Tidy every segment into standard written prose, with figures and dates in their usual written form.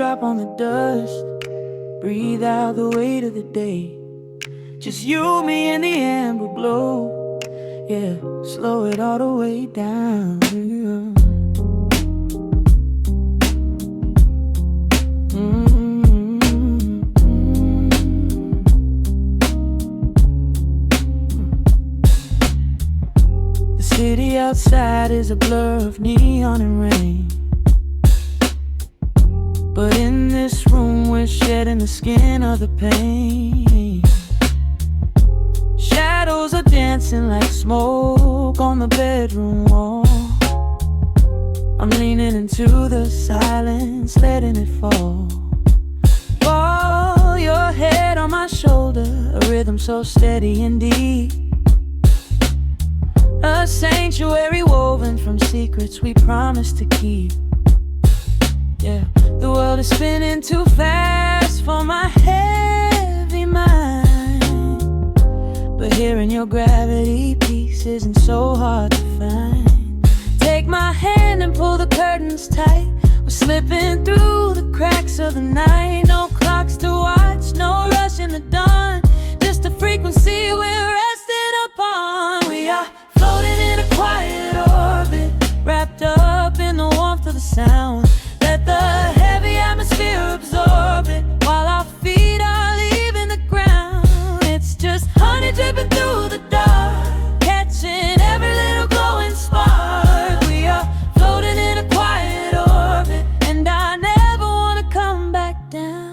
drop on the dust. Breathe out the weight of the day. Just you, me, and the amber glow. Yeah, slow it all the way down. The city outside is a blur of neon and rain, but in this room we're shedding the skin of the pain. Shadows are dancing like smoke on the bedroom wall. I'm leaning into the silence, letting it fall. Fall, your head on my shoulder, a rhythm so steady and deep. A sanctuary woven from secrets we promised to keep. Yeah, the world is spinning too fast for my heavy mind, but hearing your gravity piece isn't so hard to find. Take my hand and pull the curtains tight. We're slipping through the cracks of the night. No clocks to watch, no rush in the dawn. Just a frequency we're resting upon. We are floating in a quiet orbit, wrapped up in the warmth of the sound. Let the heavy atmosphere absorb it, while our feet are leaving the ground. It's just honey dripping through the dark, catching every little glowing spark. We are floating in a quiet orbit, and I never want to come back down.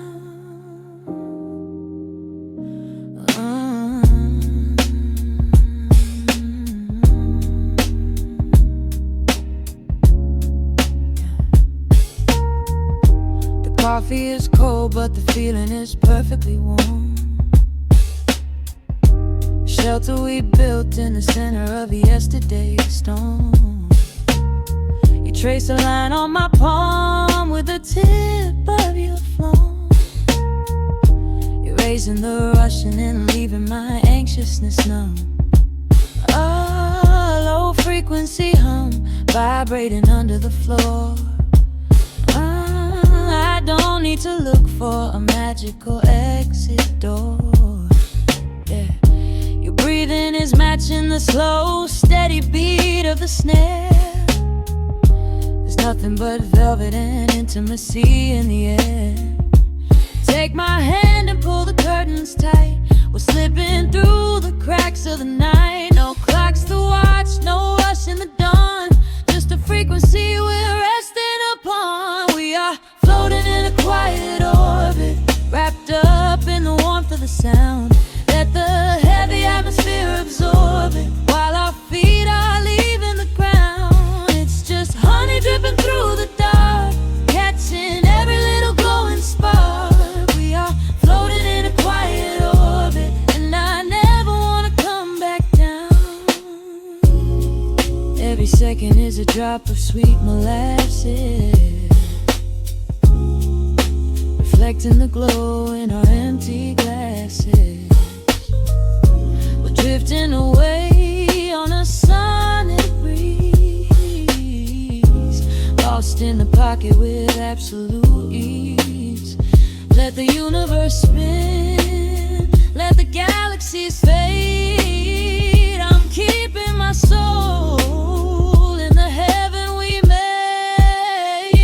Coffee is cold, but the feeling is perfectly warm. Shelter we built in the center of yesterday's storm. You trace a line on my palm with the tip of your phone, erasing the rushing and leaving my anxiousness numb. A low frequency hum vibrating under the floor. I don't need to look for a magical exit door. Yeah, your breathing is matching the slow, steady beat of the snare. There's nothing but velvet and intimacy in the air. Take my hand and pull the curtains tight. We're slipping through the cracks of the night. No clocks to watch, no rush in the dawn. Just a frequency we're resting upon. We are floating in a quiet orbit, wrapped up in the warmth of the sound. Let the heavy atmosphere absorb it, while our feet are leaving the ground. It's just honey dripping through the dark, catching every little glowing spark. We are floating in a quiet orbit, and I never want to come back down. Every second is a drop of sweet molasses, reflecting the glow in our empty glasses. We're drifting away on a sonic breeze, lost in the pocket with absolute ease. Let the universe spin, let the galaxies fade. I'm keeping my soul in the heaven we made.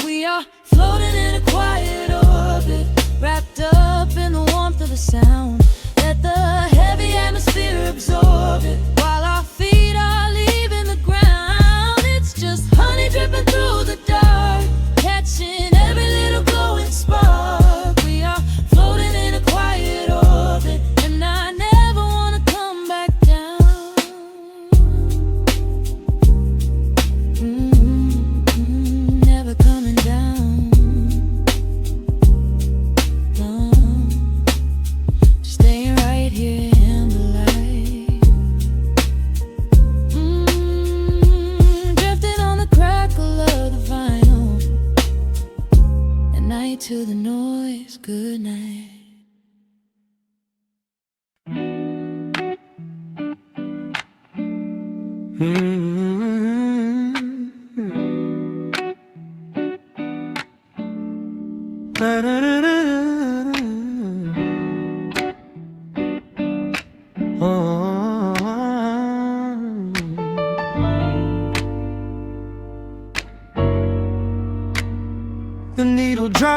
We are floating in a quiet orbit, wrapped up in the warmth of the sound. Let the heavy atmosphere absorb it, while our feet are leaving the ground. It's just honey dripping through the dark, catching every little glowing spark. We are floating in a quiet orbit, and I never want to come back down. Never coming down. No, staying right here in the light. Drifting on the crackle of the vinyl. At night to the noise, good night.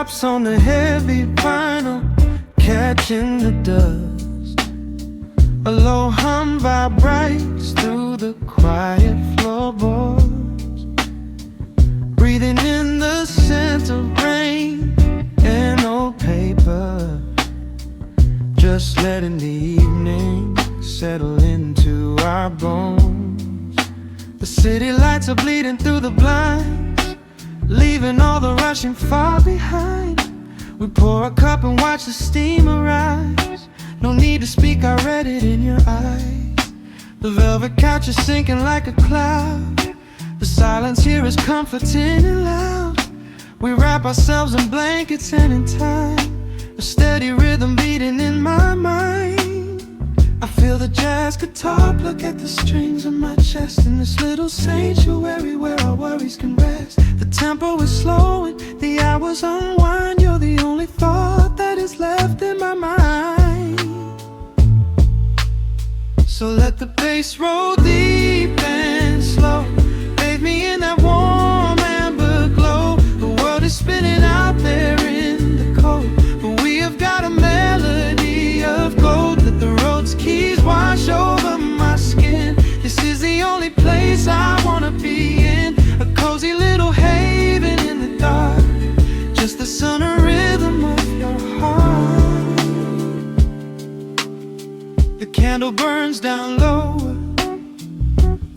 drops on the heavy vinyl, catching the dust. A low hum vibrates through the quiet floorboards, breathing in the scent of rain and old paper, just letting the evening settle into our bones. The city lights are bleeding through the blinds, leaving all the rushing far behind. We pour a cup and watch the steam arise. No need to speak, I read it in your eyes. The velvet couch is sinking like a cloud. The silence here is comforting and loud. We wrap ourselves in blankets and in time, a steady rhythm beating in my mind. I feel the jazz guitar pluck at the strings of my chest, in this little sanctuary where our worries can rest. The tempo is slowing, the hours unwind. You're the only thought that is left in my mind. So let the bass roll deep and slow, bathe me in that warm amber glow. The world is spinning out there in the cold, but we have got a melody of gold. Let the road's keys wash over my skin. This is the only place I wanna be in, a cozy little haven in the dark, just the sound and rhythm of your heart. The candle burns down lower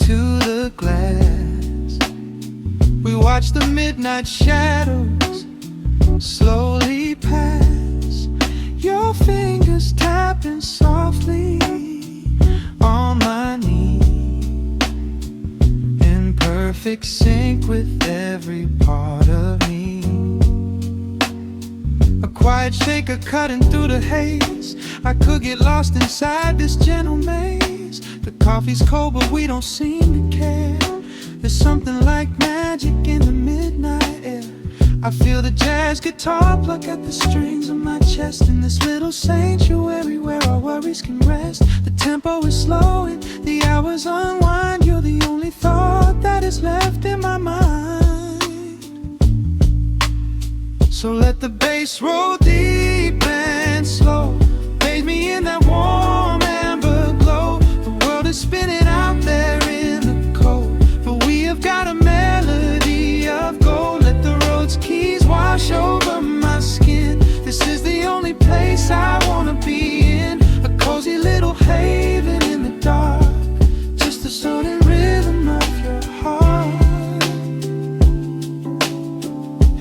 to the glass. We watch the midnight shadows slowly pass, your fingers tapping softly on my knee, in perfect sync with every part of me. A quiet shaker cutting through the haze. I could get lost inside this gentle maze. The coffee's cold but we don't seem to care. There's something like magic in the midnight air. I feel the jazz guitar pluck at the strings of my chest, in this little sanctuary where our worries can rest. The tempo is slowing, the hours unwind. You're the only thought that is left in my mind. So let the bass roll deep and slow, bathe me in that warm amber glow. The world is spinning out there in the cold, but we have got a melody of gold. Let the road's keys wash over my skin. This is the only place I wanna be in, a cozy little haven in the dark, just the sound and rhythm of your heart.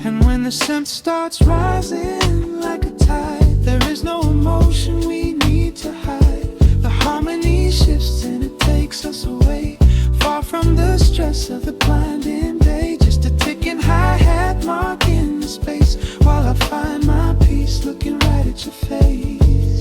And when the scent starts rising like a tide, there is no emotion we need to hide. The harmony shifts and it takes us away, far from the stress of the blinding day. Just a ticking hi-hat marking the space, while I find my peace looking right at your face.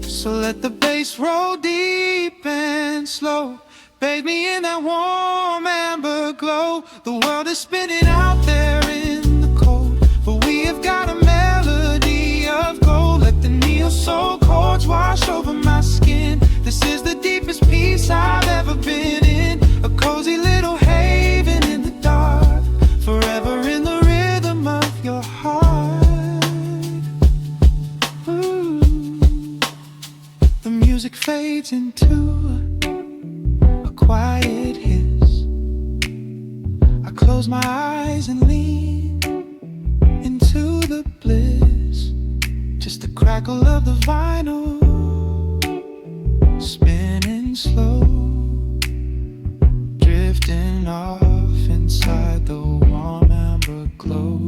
So let the bass roll deep and slow, bathe me in that warm amber glow. The world is spinning out there in the cold, but we have got a melody of gold. Let the neo-soul chords wash over my skin. This is the deepest peace I've ever been in, a cozy little haven in the dark, forever in the rhythm of your heart. Ooh. The music fades into a quiet hiss. I close my eyes and lean into the bliss, just the crackle of the vinyl spinning slow, drifting off inside the warm amber glow.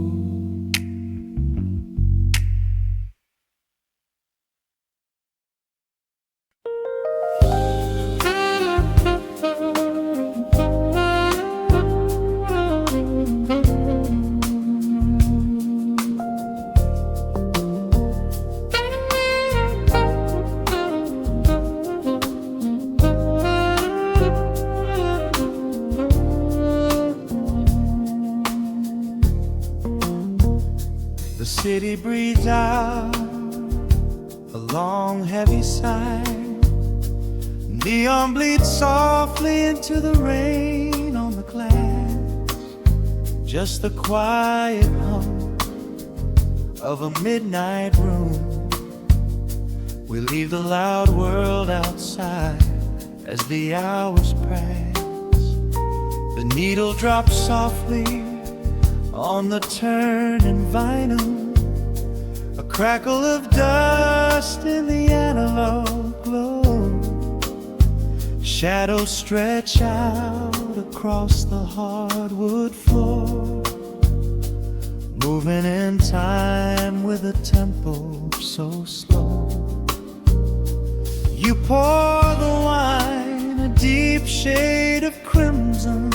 The city breathes out a long heavy sigh. Neon bleeds softly into the rain on the glass. just the quiet hum of a midnight room. We leave the loud world outside as the hours pass. The needle drops softly on the turning vinyl. A crackle of dust in the analog glow. Shadows stretch out across the hardwood floor, moving in time with a tempo so slow. You pour the wine, a deep shade of crimson,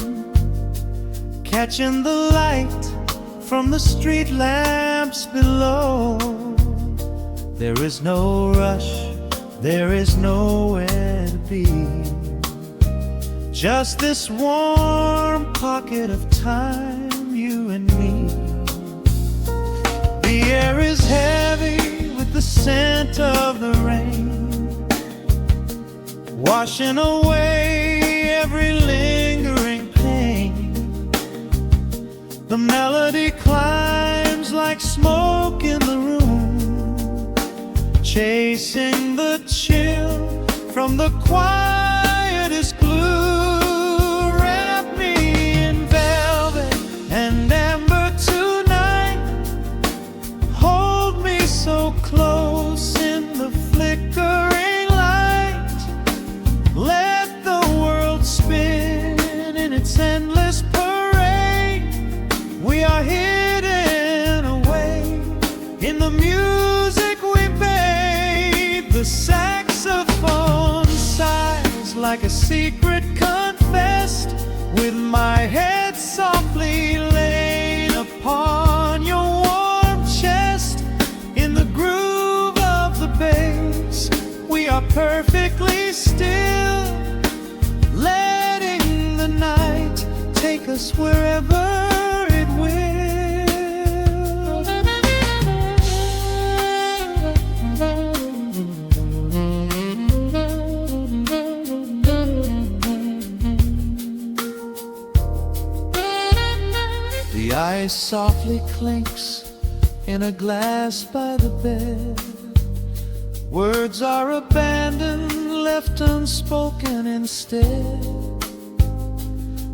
catching the light from the street lamps below. There is no rush, there is nowhere to be, just this warm pocket of time, you and me. The air is heavy with the scent of the rain, washing away every lingering pain. The melody climbs like smoke in the room, chasing the chill from the quietest blue. Wrap me in velvet and amber tonight, hold me so close in the flickering light. Let the world spin in its endless parade. We are hidden away in the music we made. The saxophone sighs like a secret confessed, with my head softly laid upon your warm chest. In the groove of the bass, we are perfectly still, letting the night take us wherever it will. The ice softly clinks in a glass by the bed. Words are abandoned, left unspoken instead.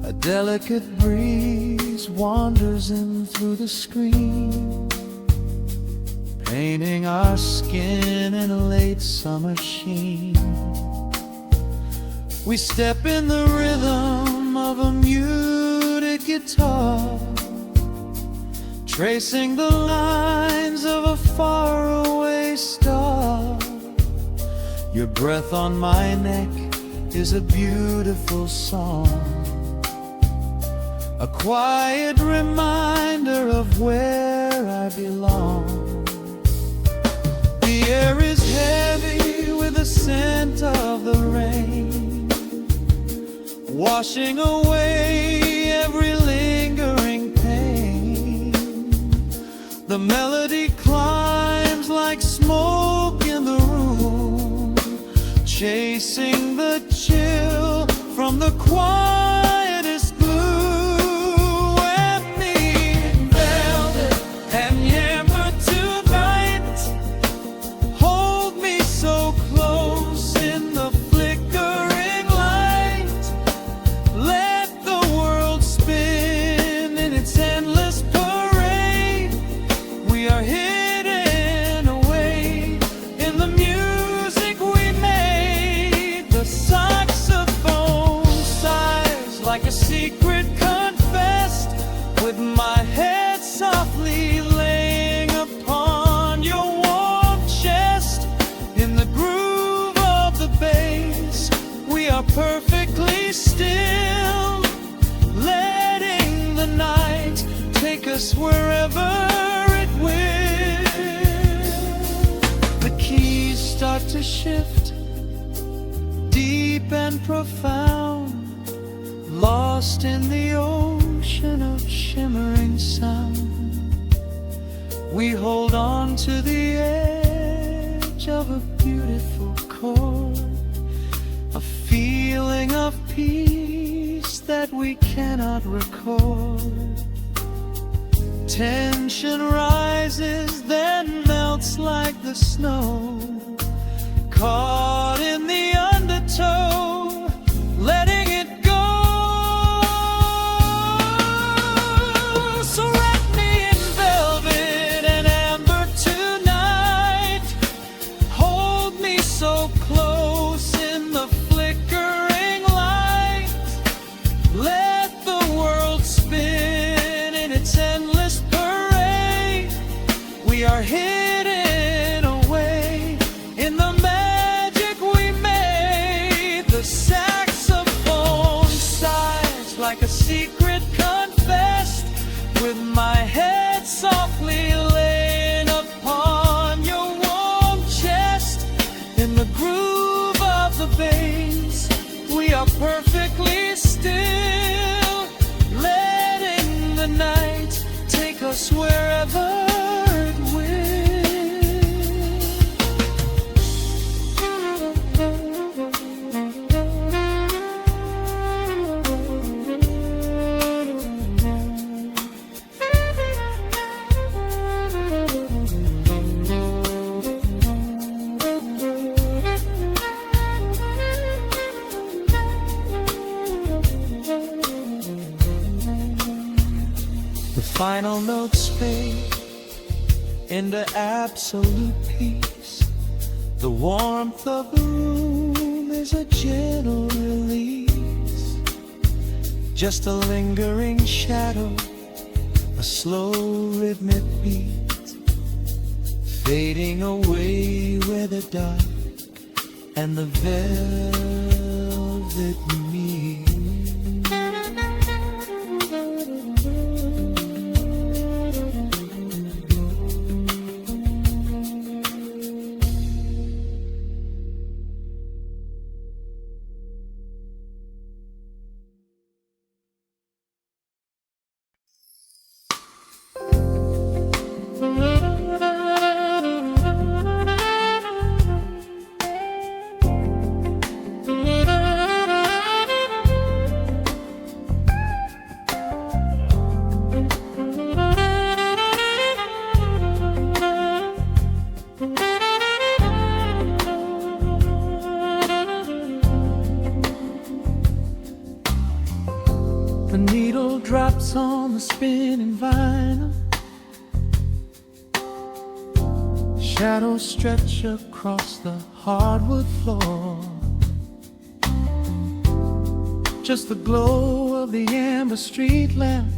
A delicate breeze wanders in through the screen, painting our skin in a late summer sheen. We step in the rhythm of a muted guitar, tracing the lines of a faraway star. Your breath on my neck is a beautiful song, a quiet reminder of where I belong. The air is heavy with the scent of the rain, washing away every lingering pain. The melody climbs like smoke in the room, chasing the chill from the quietest blue. Wrap me in velvet and amber tonight, hold me so close in the flickering light. Let the world spin in its endless parade. We are hidden away in the music we made. The saxophone sighs like a secret confessed, with my head softly laying upon your warm chest. In the groove of the bass, we are perfectly still, letting the night take us wherever it will. The keys start to shift, deep and profound, lost in the ocean of shimmering sound. We hold on to the edge of a beautiful chord, a feeling of peace that we cannot record. Tension rises, then melts like the snow, caught in the undertow, letting it go. So wrap me in velvet and amber tonight. Hold me so close in the flickering light. Let the world spin in its endless parade. We are hidden away in the magic we made. The saxophone sighs like a secret confessed, with my head softly laying upon your warm chest. In the groove of the bass, we are perfectly still, letting the night take us wherever it will. The final notes fade into absolute peace. The warmth of the room is a gentle release. Just a lingering shadow, a slow rhythmic beat, fading away where the dark and the velvet meet. The needle drops on the spinning vinyl. Shadows stretch across the hardwood floor. Just the glow of the amber street lamp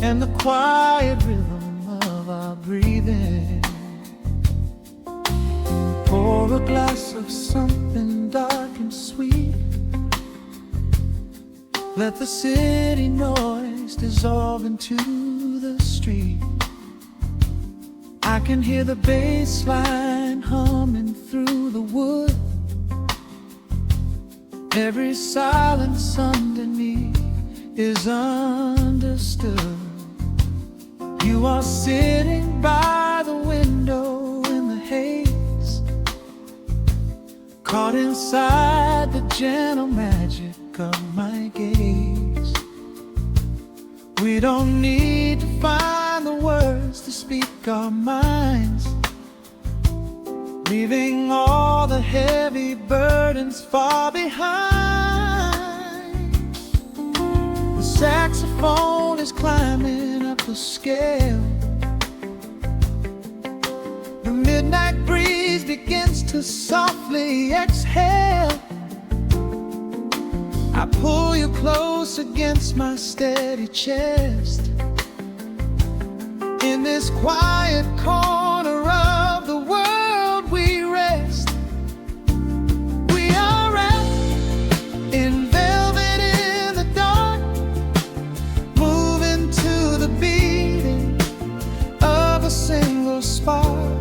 and the quiet rhythm of our breathing. Pour a glass of something dark and sweet. Let the city noise dissolve into the street. I can hear the bass line humming through the wood. Every silence underneath is understood. You are sitting by the window in the haze, caught inside the gentle magic of my gaze. We don't need to find the words to speak our minds, leaving all the heavy burdens far behind. The saxophone is climbing up the scale. The midnight breeze begins to softly exhale. I pull you close against my steady chest. In this quiet corner of the world we rest. We are wrapped in velvet in the dark, moving to the beating of a single spark.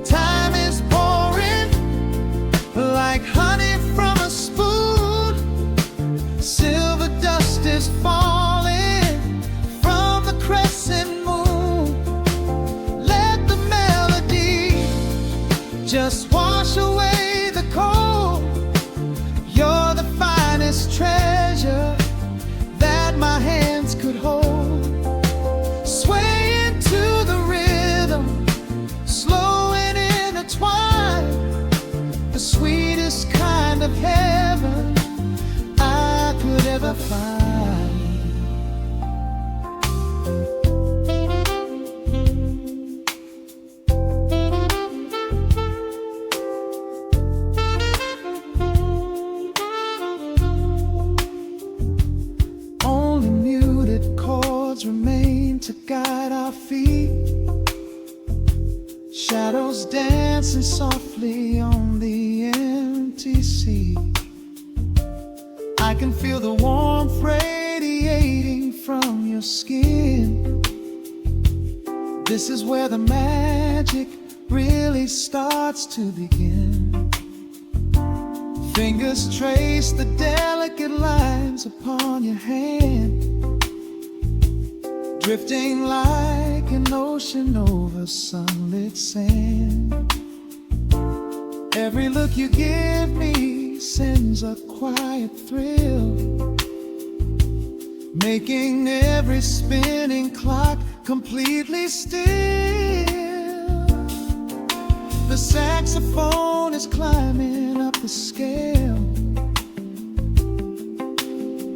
Time is pouring like honey from a spoon. Silver dust is falling from the crescent moon. Let the melody just wash away the cold. You're the finest treasure that my hands could hold. Swaying to the rhythm, slow and intertwined, the sweetest kind of heaven I could ever find. Only muted chords remain to guide our feet, shadows dancing softly on the empty sea. I can feel the warmth radiating from your skin. This is where the magic really starts to begin. Fingers trace the delicate lines upon your hand, drifting like an ocean over sunlit sand. Every look you give me sends a quiet thrill, making every spinning clock completely still. The saxophone is climbing up the scale.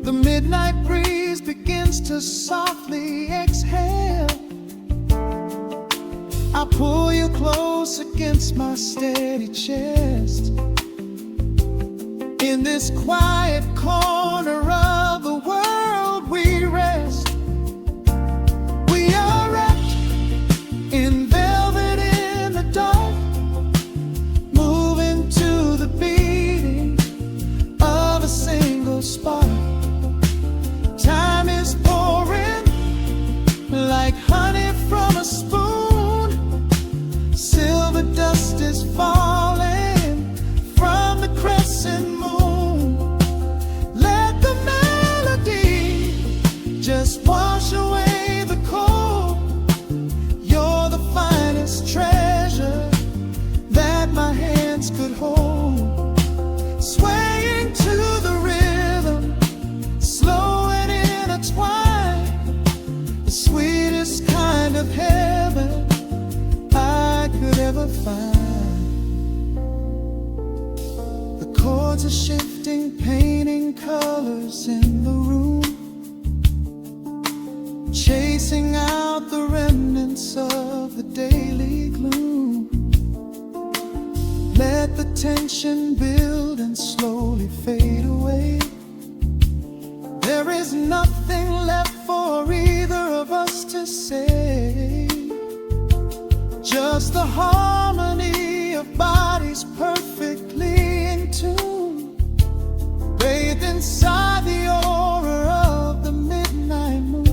The midnight breeze begins to softly exhale. I pull you close against my steady chest. In this quiet corner of the world we rest. We are wrapped in velvet in the dark, moving to the beating of a single spark. Time is pouring like honey from a spoon. Silver dust is falling from the crescent moon. Let the melody just wash away the cold. You're the finest treasure that my hands could hold. Swaying to the rhythm, slow and intertwined, the sweetest kind of heaven I could ever find. The chords are shifting, painting colors in the room, chasing out the remnants of the daily gloom. Let the tension build and slowly fade away. There is nothing left for either of us to say, just the harmony of bodies perfectly in tune, bathed inside the aura of the midnight moon.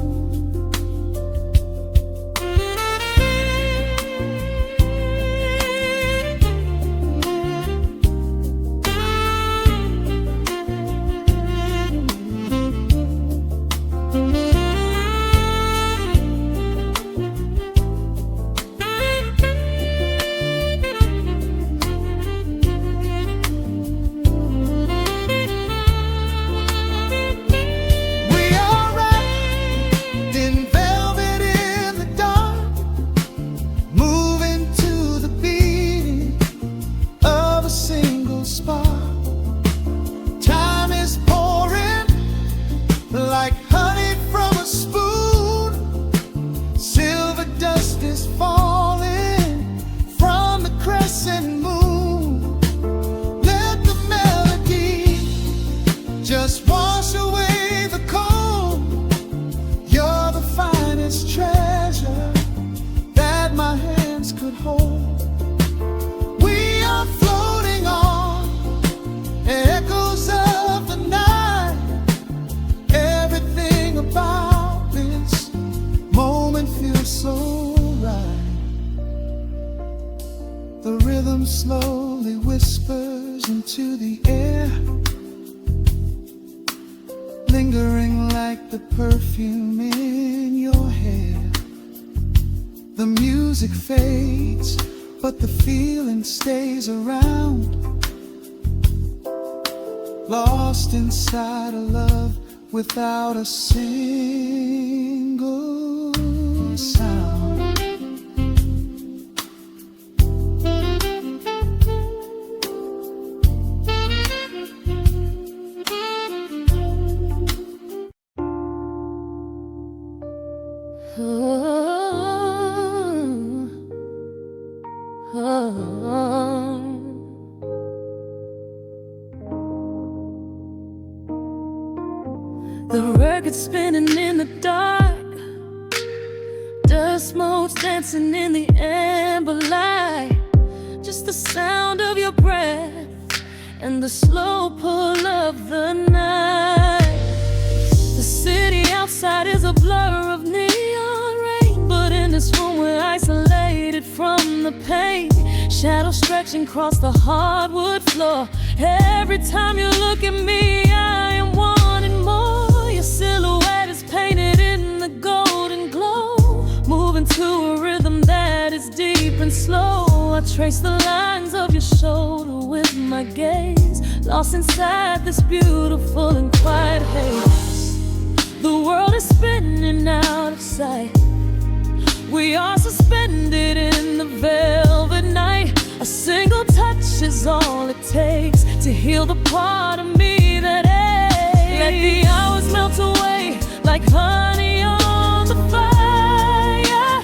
Like honey from a spoon, silver dust is falling from the crescent moon. Let the melody just wash away the cold. You're the finest treasure that my hands could hold. We are floating on echoes of the night. Everything about this moment feels so right. The rhythm slowly whispers into the air, lingering like the perfume in your hair. The music fades, but the feeling stays around, lost inside a love without a sing. and sound. The record spinning in the dark, dust motes dancing in the amber light. Just the sound of your breath and the slow pull of the night. The city outside is a blur of neon rain, but in this room we're isolated from the pain. Shadows stretching across the hardwood floor. Every time you look at me, I am wanting more. Your silhouette is painted in the golden glow, moving to a rhythm that is deep and slow. I trace the lines of your shoulder with my gaze, lost inside this beautiful and quiet haze. The world is spinning out of sight. We are suspended in the velvet night. A single touch is all it takes to heal the part of me that aches. Let the hours melt away like honey on the fire.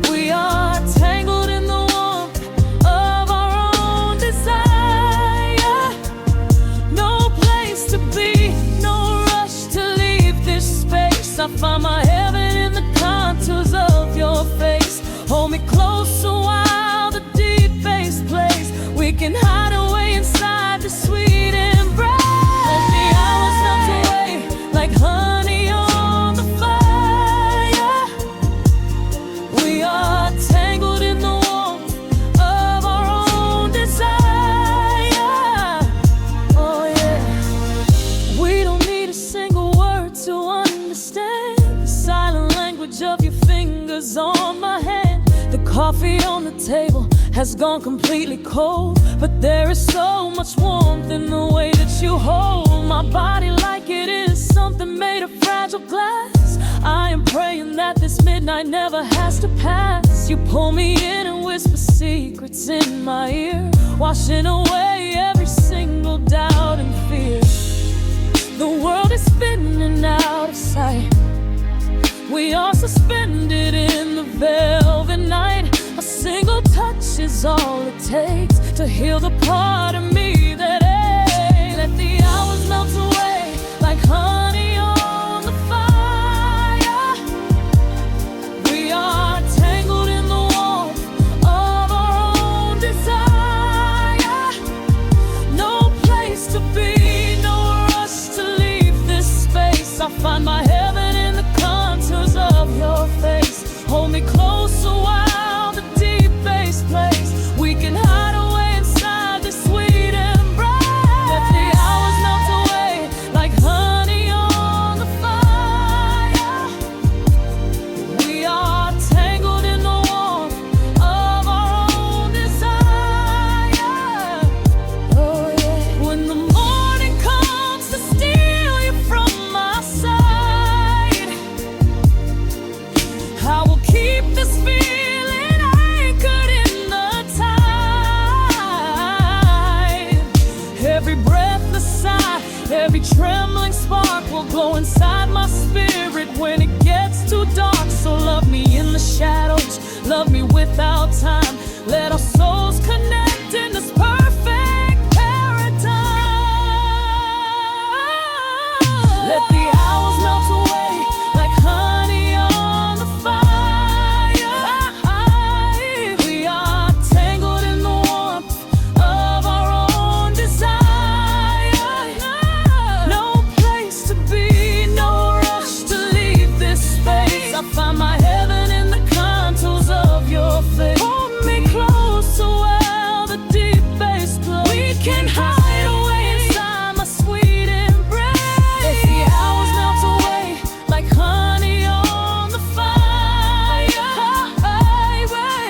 We are tangled in the warmth of our own desire. No place to be, no rush to leave this space. I find my heaven in the contours of your face. Hold me close a while the deep bass plays. We can hide away inside the sweet embrace. Let the hours melt away like honey on the fire. We are tangled in the warmth of our own desire. Oh yeah. We don't need a single word to understand the silent language of your fingers on my hand. The coffee on the table has gone completely cold, but there is so much warmth in the way that you hold my body like it is something made of fragile glass. I am praying that this midnight never has to pass. You pull me in and whisper secrets in my ear, washing away every single doubt and fear. The world is spinning out of sight. We are suspended in the velvet night. A single touch is all it takes to heal the part of me that aches. Let the hours melt away like honey on the fire. We are tangled in the warmth of our own desire. No place to be, no rush to leave this space. I find my heaven in the contours of your face. Hold me close a while the deep bass plays. We can hide away inside this sweet embrace. Let the hours melt away like honey on the fire. We are tangled in the warmth of our own desire. Oh yeah. When the morning comes to steal you from my side, I will keep this feeling anchored in the tide. Every breathless sigh, every trembling spark will glow inside my spirit when it gets too dark. So love me in the shadows, love me without time. Let our souls connect in this perfect paradise. Let the hours melt away like honey on the fire. We are tangled in the warmth of our own desire. No place to be, no rush to leave this space. I find my heaven in the contours of your face. Hold me close a while the deep bass plays. We can hide away inside my sweet embrace. Let the hours melt away like honey on the fire.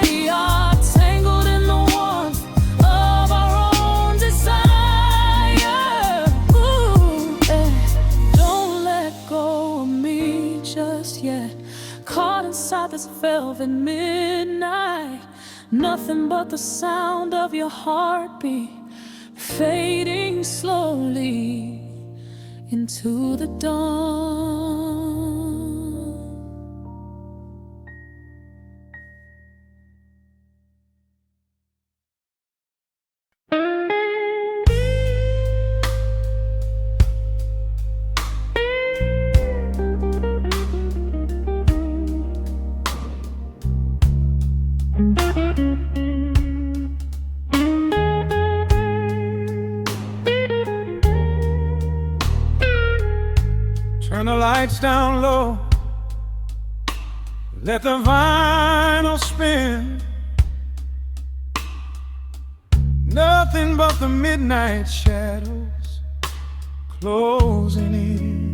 We are tangled in the warmth of our own desire. Ooh, don't let go of me just yet. caught inside this velvet midnight. Nothing but the sound of your heartbeat fading slowly into the dawn. Turn the lights down low, let the vinyl spin. Nothing but the midnight shadows closing in.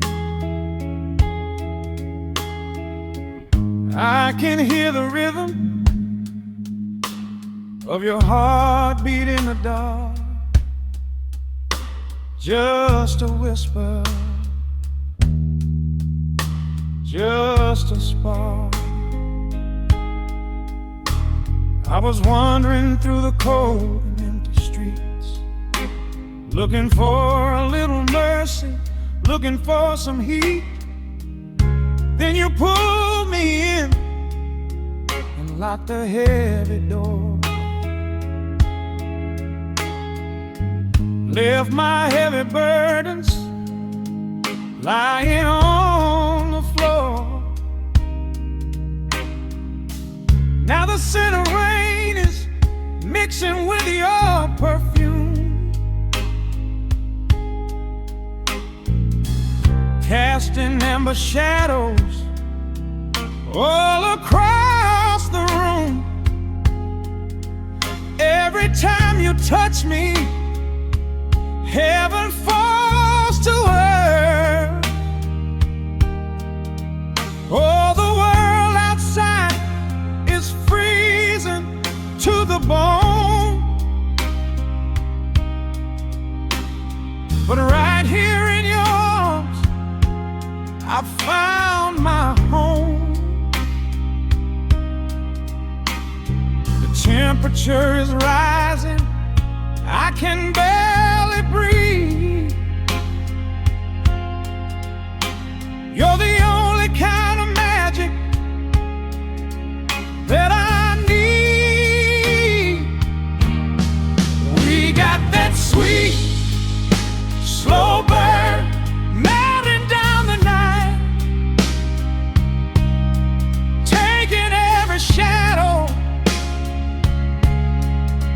I can hear the rhythm of your heartbeat in the dark, just a whisper, just a spark. I was wandering through the cold and empty streets, looking for a little mercy, looking for some heat. Then you pulled me in and locked the heavy door, left my heavy burdens lying on the floor. Now the scent of rain is mixing with your perfume, casting amber shadows all across the room. Every time you touch me, heaven falls to earth. Oh, the world outside is freezing to the bone, but right here in your arms I found my home. The temperature is rising, I can barely breathe. You're the only kind of magic that I need. We got that sweet, slow burn melting down the night, taking every shadow,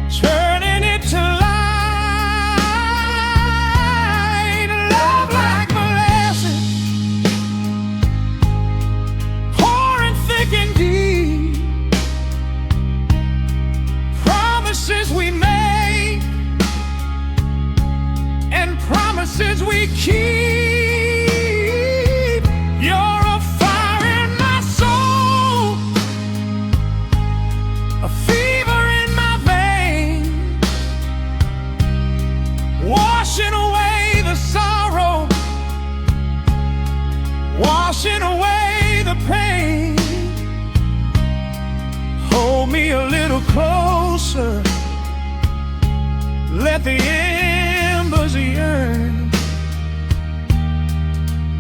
turning it to light. Love like molasses, pouring thick and deep. Promises we make and promises we keep. You're a fire in my soul, a fever in my veins, washing away the sorrow, washing away the pain. Hold me a little closer, let the embers yearn.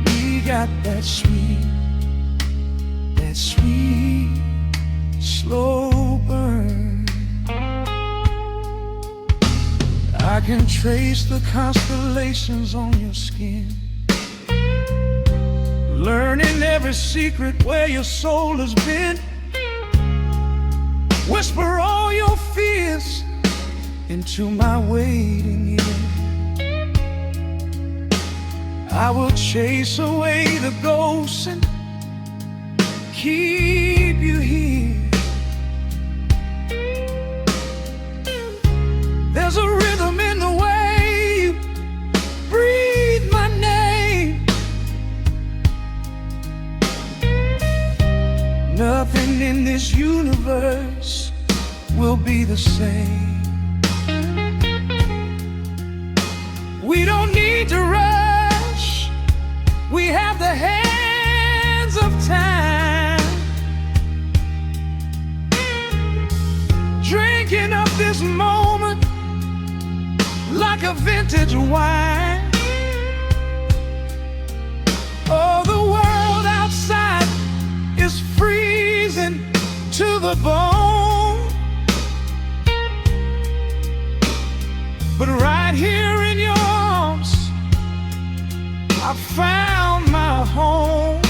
We got that sweet, slow burn. I can trace the constellations on your skin, learning every secret where your soul has been. Whisper all your fears into my waiting ear. I will chase away the ghosts and keep you here. There's a rhythm in the way you breathe my name. Nothing in this universe will be the same. We don't need to rush, we have the hands of time. of vintage wine. Oh, the world outside is freezing to the bone, but right here in your arms I found my home.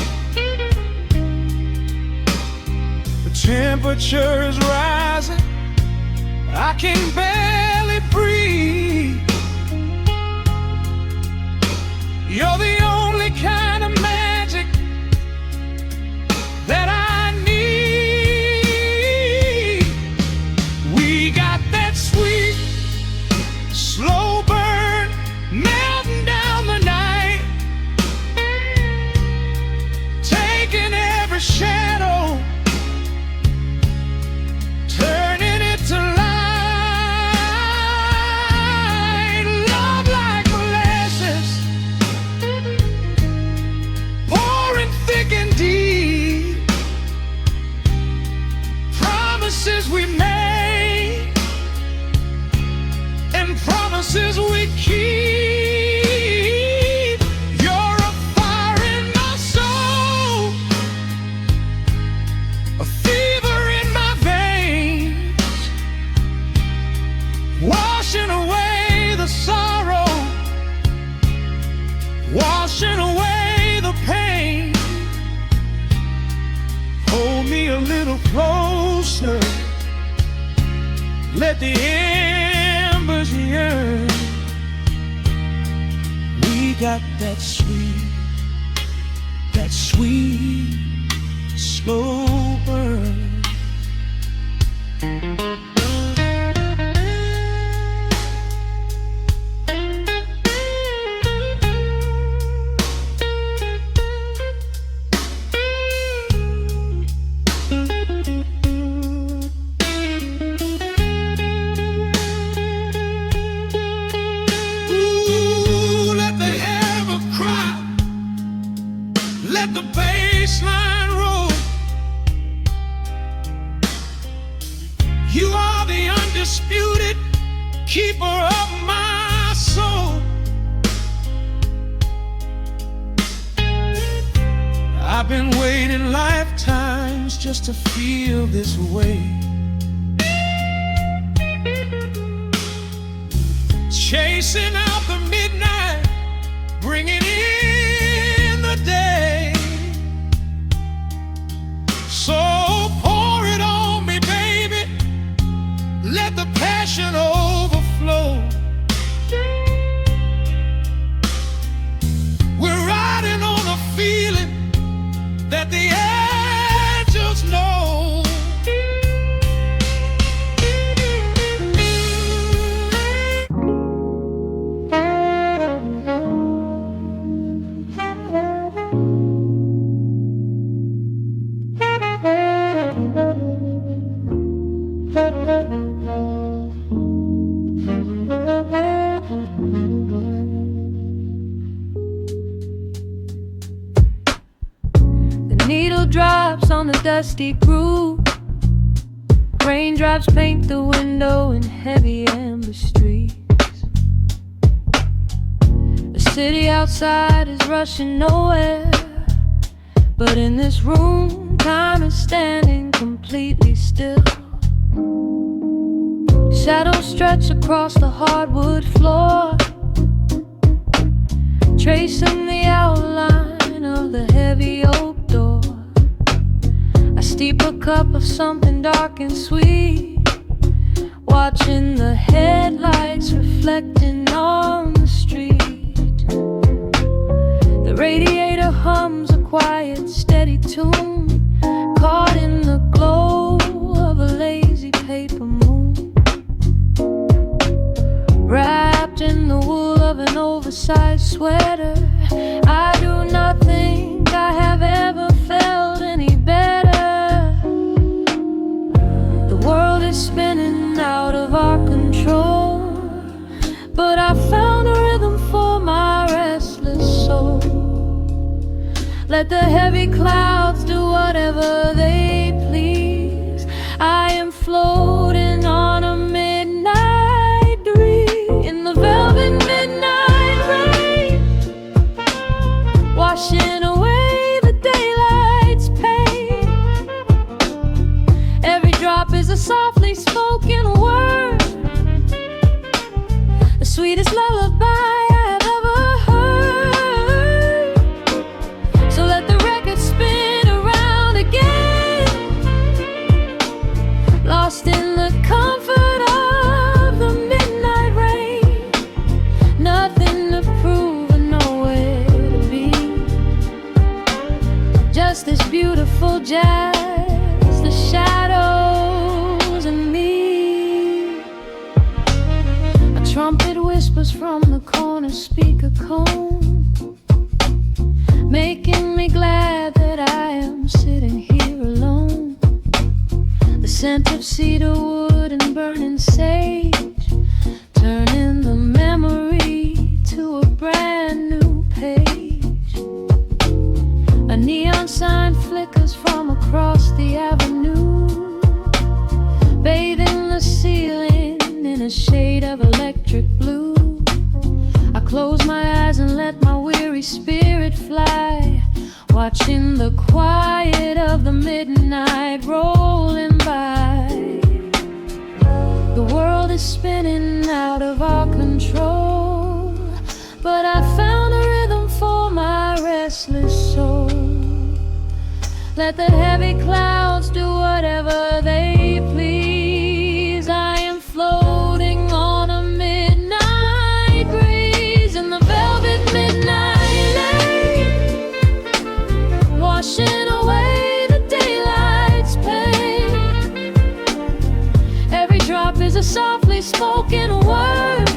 The temperature is rising, I can barely breathe. You're the only kind of magic that I need. We got that sweet, slow burn melting down the night, taking every shadow, turning it to light. Love like molasses, pouring thick and deep. Promises we made and promises we keep. You're a fire in my soul, a fever in my veins, washing away the sorrow, washing away the pain. Hold me a little closer, let the embers yearn. We got that sweet, slow burn. Ooh, let the ever cry, let the bass line roll. You are the undisputed keeper of my soul. I've been waiting lifetimes just to feel this way, chasing out the midnight, bringing in the day. So pour it on me, baby, let the passion overflow. We're riding on a feeling that the angels know. The needle drops on the dusty groove. Raindrops paint the window in heavy amber streets. The city outside is rushing nowhere, but in this room, time is standing completely still. Shadows stretch across the hardwood floor, tracing the outline of the heavy oak door. I steep a cup of something dark and sweet, watching the headlights reflecting on the street. The radiator hums a quiet, steady tune, caught in the glow of a lazy paper moon. Wrapped in the wool of an oversized sweater, I do not think I have ever felt any better. The world is spinning out of our control, but I found a rhythm for my restless soul. Let the heavy clouds do whatever they please. I am floating on a midnight breeze in the velvet just this beautiful jazz, the shadows and me. A trumpet whispers from the corner speaker cone, making me glad that I am sitting here alone. The scent of cedar wood and burning sage, turning the memory to a brand new page. A neon sign flickers from across the avenue, bathing the ceiling in a shade of electric blue. I close my eyes and let my weary spirit fly, watching the quiet of the midnight rolling by. The world is spinning out of our control, but I found a rhythm for my restless soul. Let the heavy clouds do whatever they please. I am floating on a midnight breeze in the velvet midnight lane, washing away the daylight's pain. Every drop is a softly spoken word,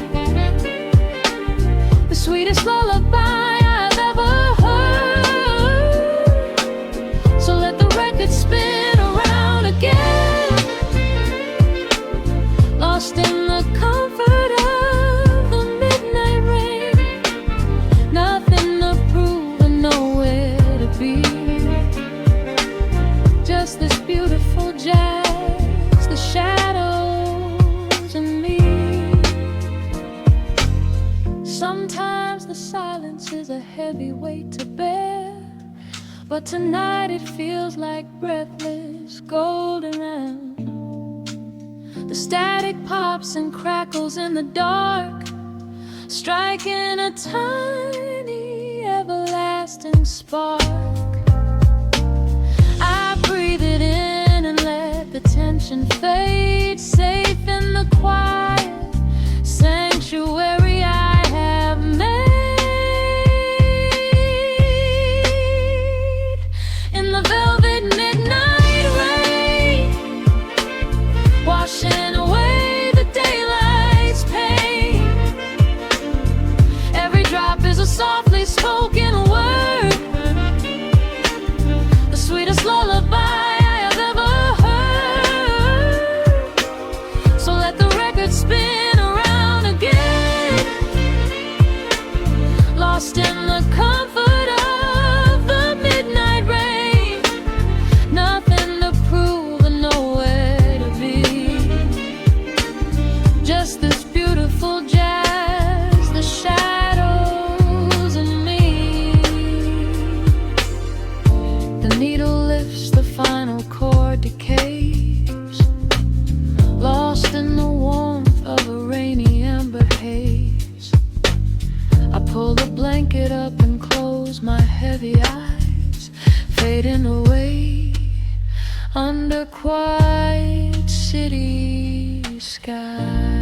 the sweetest lullaby I've ever heard. So let the record spin around again, lost in the comfort of the midnight rain. Nothing to prove and nowhere to be, just this beautiful jazz, the shadows and me. Sometimes the silence is a heavy weight to bear, but tonight it feels like breathless golden round. The static pops and crackles in the dark, striking a tiny everlasting spark. I breathe it in and let the tension fade, safe in the quiet sanctuary I have made. In the velvet midnight rain, washing away the daylight's pain. Every drop is a softly spoken word, the sweetest lullaby I have ever heard. So let the record spin around again, lost in the comfort of the midnight rain. Nothing to prove and nowhere to be, just this beautiful jazz, the shadows and me. The needle lifts, the final chord decays, lost in the warmth of a rainy amber haze. I pull the blanket up and close my heavy eyes, fading away under quiet city skies.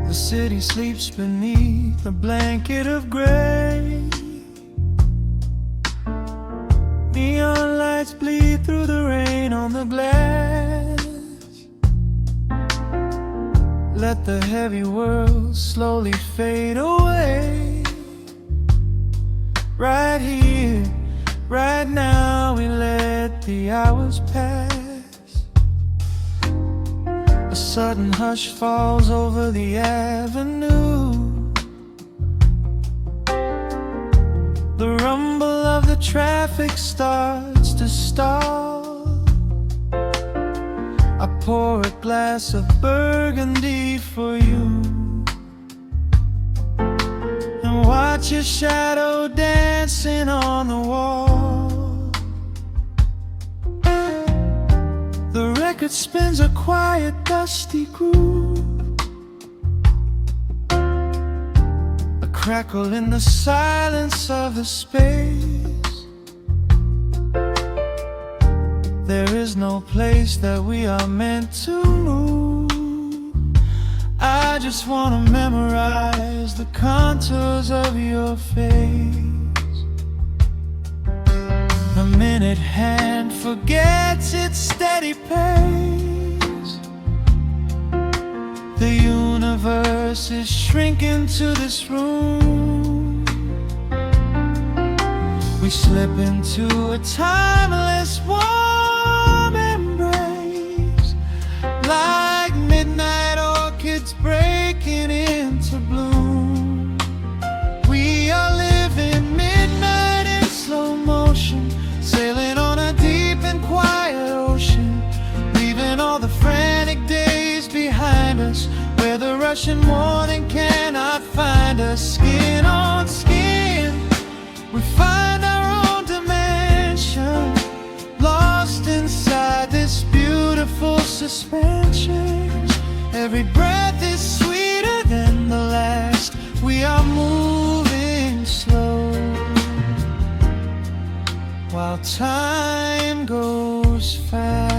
The city sleeps beneath a blanket of gray. Neon lights bleed through the rain on the glass. Let the heavy world slowly fade away. Right here, right now, we let the hours pass. A sudden hush falls over the avenue. The rumble of the traffic starts to stall. I pour a glass of burgundy for you and watch your shadow dancing on the wall. The record spins a quiet, dusty groove. crackle in the silence of the space. There is no place that we are meant to move. I just wanna memorize the contours of your face. The minute hand forgets its steady pace. The universe is shrinking to this room. We slip into a timeless warm embrace, like midnight orchids breaking into bloom. We are living midnight in slow motion, sailing on a deep and quiet ocean, leaving all the frantic days behind us, where the rushing morning cannot find us. Skin on skin, we find our own dimension, lost inside this beautiful suspension. Every breath is sweeter than the last. We are moving slow, while time goes fast.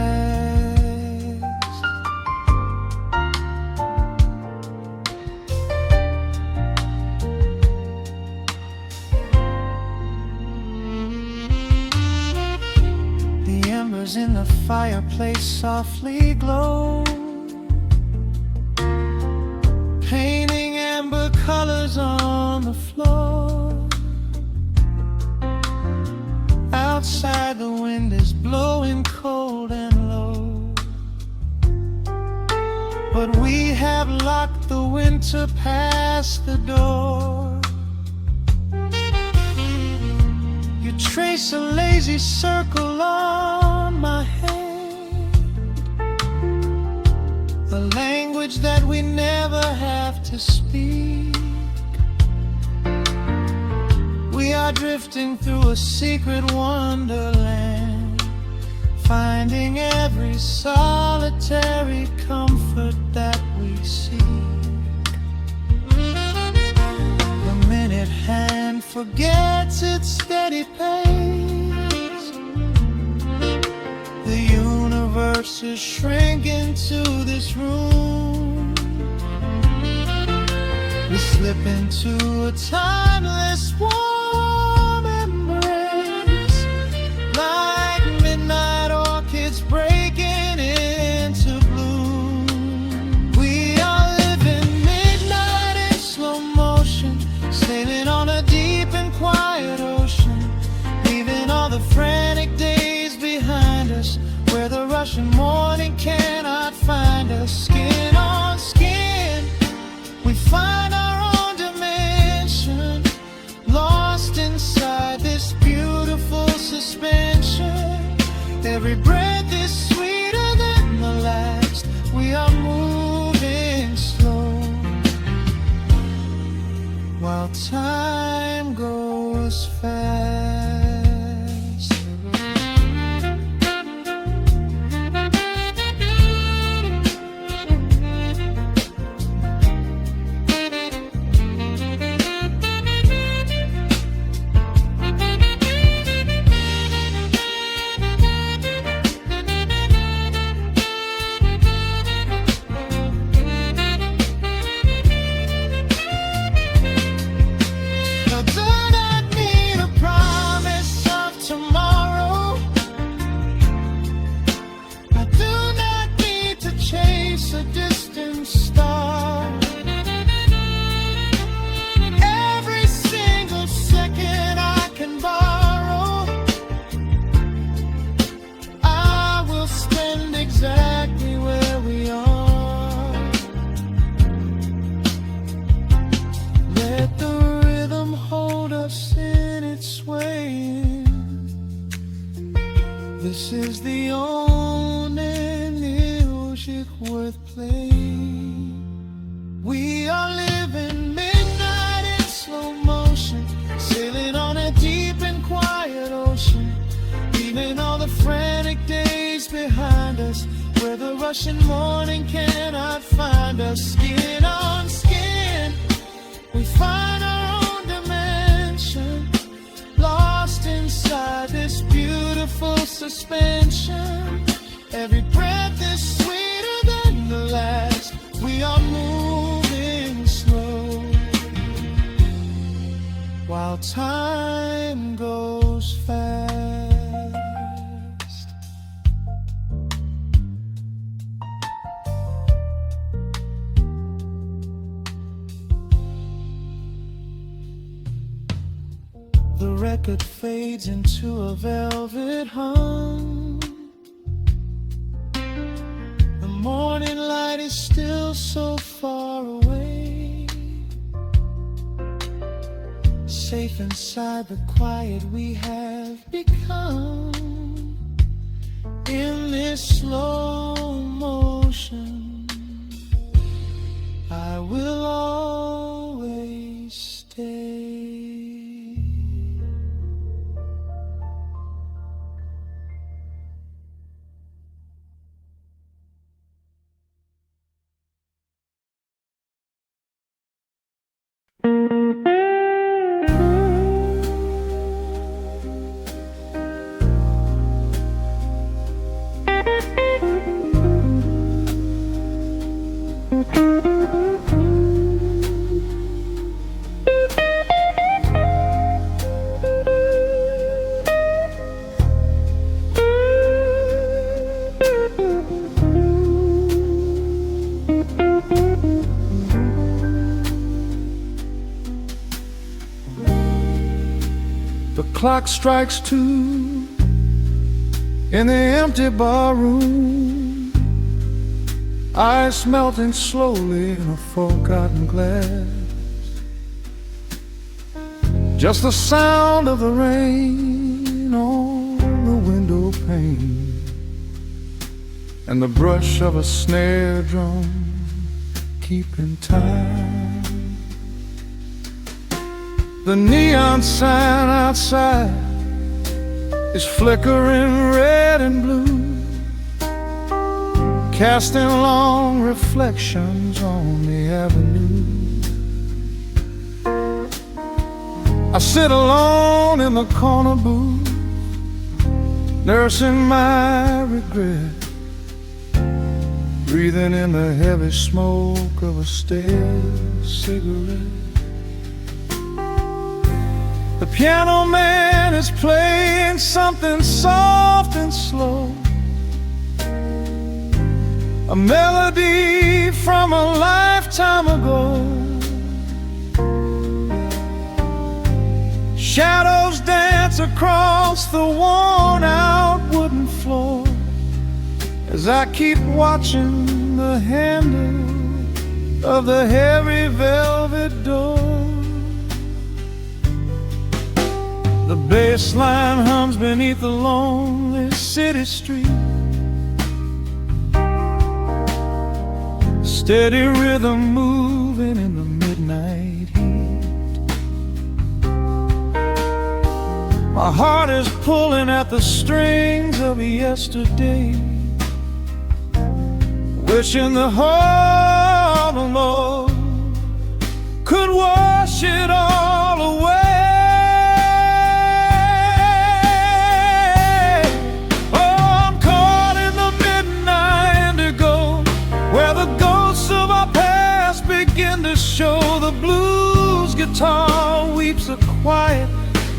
The embers in the fireplace softly glow, painting amber colors on the floor. Outside the wind is blowing cold and low, but we have locked the winter past the door. You trace a lazy circle on my hand, the language that we never have to speak. We are drifting through a secret wonderland, finding every solitary comfort that we seek. The minute hand forgets its steady pace. The universe is shrinking to this room. We slip into a timeless warm embrace, like midnight orchids breaking into bloom. We are living midnight in slow motion, sailing on a deep and quiet ocean, leaving all the frantic days behind us, where the rushing morning cannot find us. Skin on skin, we find our own dimension, lost inside this beautiful suspension. Every breath is sweeter than the last. We are moving slow, while time goes fast. A distant star. Every single second I can borrow, I will spend exactly where we are. Let the rhythm hold us in its swaying. This is the only music worth playing. We are living midnight in slow motion, sailing on a deep and quiet ocean, leaving all the frantic days behind us, where the rushing morning cannot find us. Skin on skin, we find our own suspension. Every breath is sweeter than the last. We are moving slow while time goes fast. The record fades into a velvet hum. The morning light is still so far away. Safe inside the quiet we have become. In this slow motion, I will always stay. The clock strikes 2 in the empty bar room. Ice melting slowly in a forgotten glass. Just the sound of the rain on the window pane, and the brush of a snare drum keeping time. The neon sign outside is flickering red and blue, casting long reflections on the avenue. I sit alone in the corner booth, nursing my regret, breathing in the heavy smoke of a stale cigarette. The piano man is playing something soft and slow, a melody from a lifetime ago. Shadows dance across the worn-out wooden floor as I keep watching the handle of the heavy velvet door. The bass line hums beneath the lonely city street, steady rhythm moving in the midnight heat. My heart is pulling at the strings of yesterday, wishing the heart alone could wash it all away. Show the blues guitar weeps a quiet,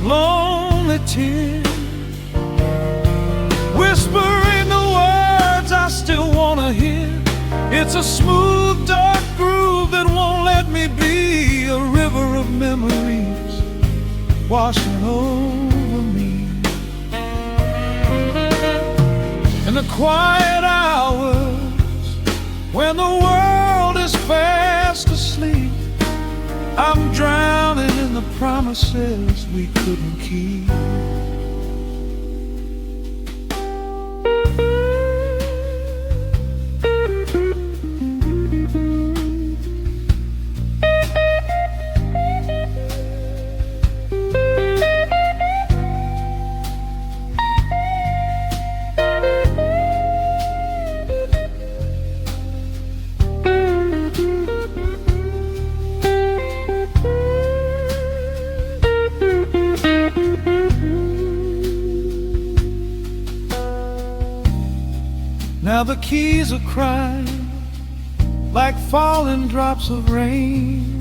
lonely tear, whispering the words I still wanna hear. It's a smooth, dark groove that won't let me be, a river of memories washing over me. In the quiet hours when the world is fast asleep, I'm drowning in the promises we couldn't keep. Now the keys are crying like falling drops of rain,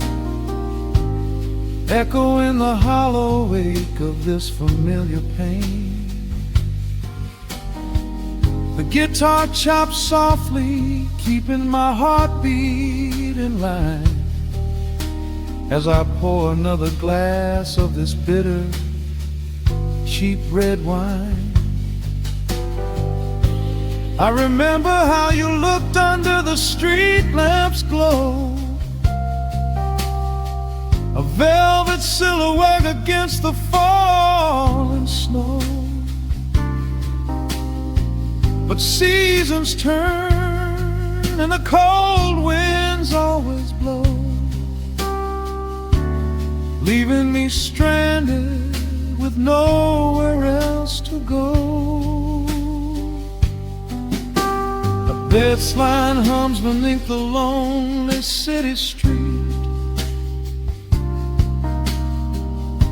echo in the hollow wake of this familiar pain. The guitar chops softly, keeping my heartbeat in line, as I pour another glass of this bitter, cheap red wine. I remember how you looked under the street lamp's glow, a velvet silhouette against the falling snow. But seasons turn and the cold winds always blow, leaving me stranded with nowhere else to go. A bass line hums beneath the lonely city street,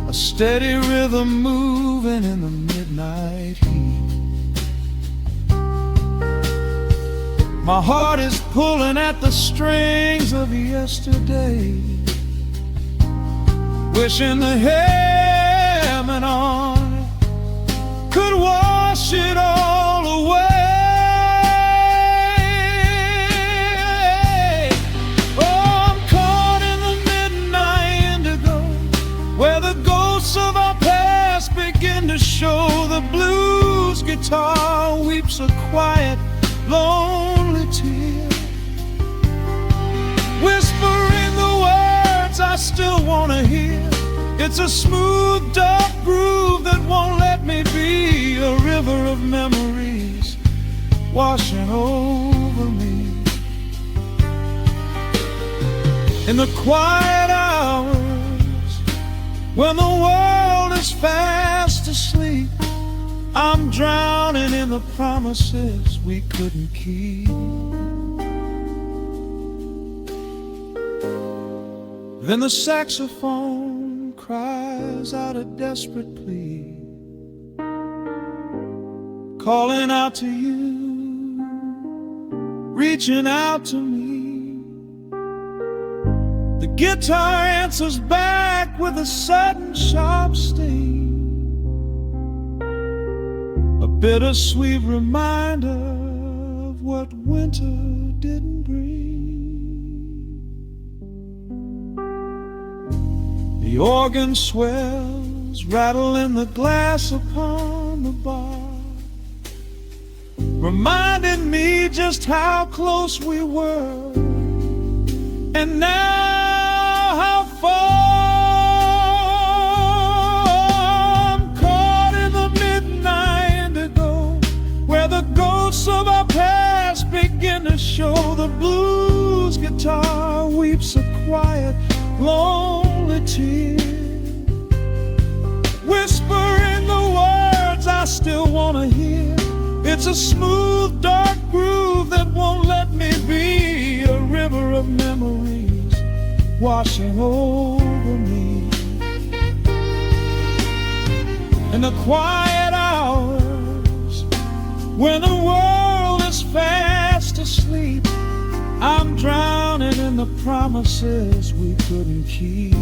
a steady rhythm moving in the midnight heat. My heart is pulling at the strings of yesterday, wishing the hammer on it could wash it all away. Oh, I'm caught in the midnight indigo, where the ghosts of our past begin to show. The blues guitar weeps a quiet, lonely tear, whispering the words I still want to hear. It's a smooth, dark groove that won't let me be, a river of memories washing over me. In the quiet hours, when the world is fast asleep, I'm drowning in the promises we couldn't keep. Then the saxophone cries out a desperate plea, calling out to you, reaching out to me. The guitar answers back with a sudden sharp sting, a bittersweet reminder of what winter didn't bring. The organ swells, rattling the glass upon the bar, reminding me just how close we were, and now how far. I'm caught in the midnight indigo, where the ghosts of our past begin to show. The blues guitar weeps a quiet, lonely tear, whispering the words I still want to hear. It's a smooth, dark groove that won't let me be, a river of memories washing over me. In the quiet hours, when the world is fast asleep, I'm drowning in the promises we couldn't keep.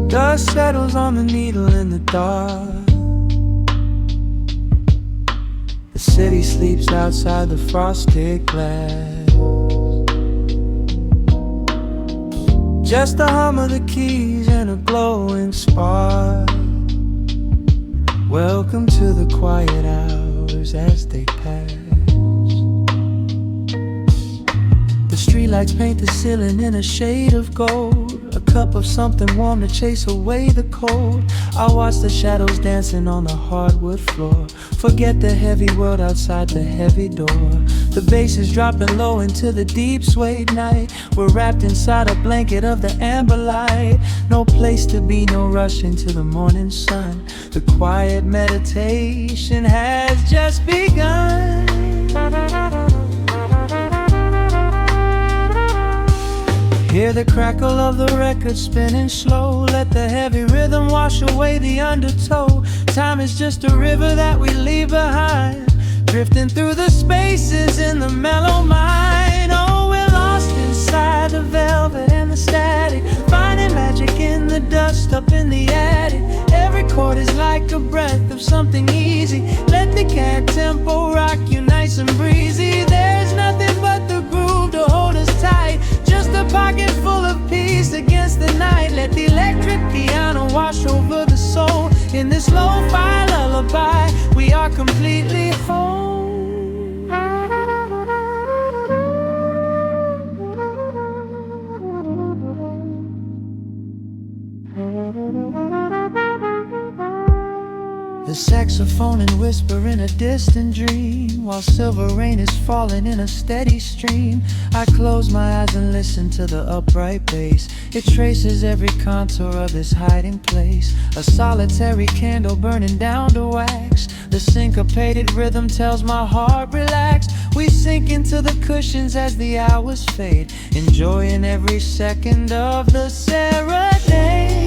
Dust settles on the needle in the dark. The city sleeps outside the frosted glass. Just the hum of the keys and a glowing spark. Welcome to the quiet hours as they pass. The streetlights paint the ceiling in a shade of gold, a cup of something warm to chase away the cold. I watch the shadows dancing on the hardwood floor. Forget the heavy world outside the heavy door. The bass is dropping low into the deep swayed night. We're wrapped inside a blanket of the amber light. No place to be, no rush into the morning sun. The quiet meditation has just begun. Hear the crackle of the record spinning slow. Let the heavy rhythm wash away the undertow. Time is just a river that we leave behind, drifting through the spaces in the mellow mind. Oh, we're lost inside the velvet and the static, finding magic in the dust up in the attic. Every chord is like a breath of something easy. Let the cat tempo rock you nice and breezy. There's nothing but the groove to hold us tight, just a pocket full of peace against the night. Let the electric piano wash over the soul. In this lo-fi lullaby, we are completely whole. The saxophone and whisper in a distant dream, while silver rain is falling in a steady stream. I close my eyes and listen to the upright bass. It traces every contour of this hiding place. A solitary candle burning down to wax. The syncopated rhythm tells my heart relax. We sink into the cushions as the hours fade, enjoying every second of the serenade.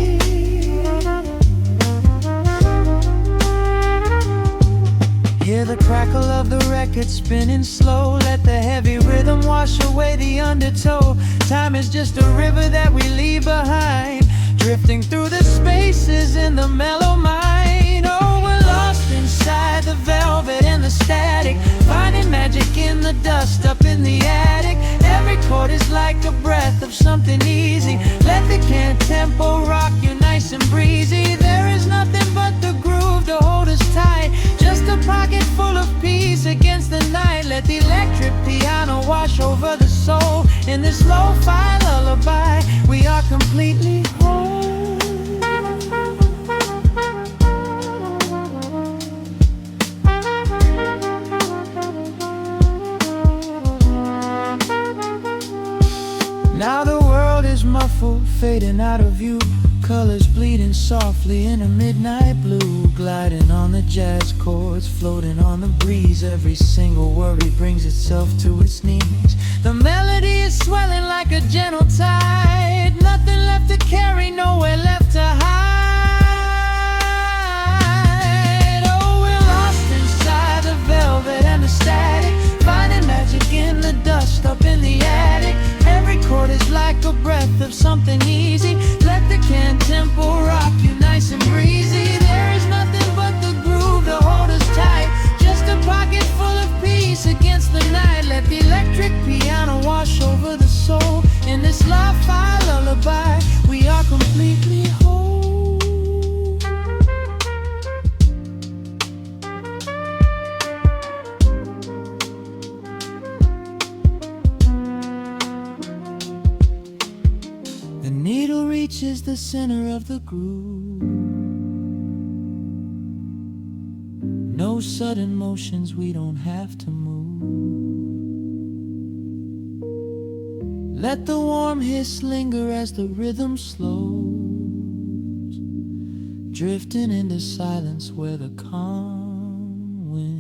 Hear the crackle of the record spinning slow. Let the heavy rhythm wash away the undertow. Time is just a river that we leave behind, drifting through the spaces in the mellow mind. Oh, we're lost inside the velvet and the static, finding magic in the dust up in the attic. Every chord is like a breath of something easy. Let the can tempo rock you nice and breezy. There is nothing but the groove to hold us tight, just a pocket full of peace against the night. Let the electric piano wash over the soul. In this lo-fi lullaby, we are completely whole. Now the world is muffled, fading out of view. Colors bleeding softly in a midnight blue, gliding on the jazz chords, floating on the breeze. Every single worry brings itself to its knees. The melody is swelling like a gentle tide. Nothing left to carry, nowhere left to hide. Oh, we're lost inside the velvet and the static, finding magic in the dust up in the attic. Every chord is like a breath of something easy. Let the can tempo rock you nice and breezy. There is nothing but the groove to hold us tight, just a pocket full of peace against the night. Let the electric piano wash over the soul. In this lo-fi lullaby, we are completely whole. The needle reaches the center of the groove. No sudden motions, we don't have to move. Let the warm hiss linger as the rhythm slows, drifting into silence where the calm wind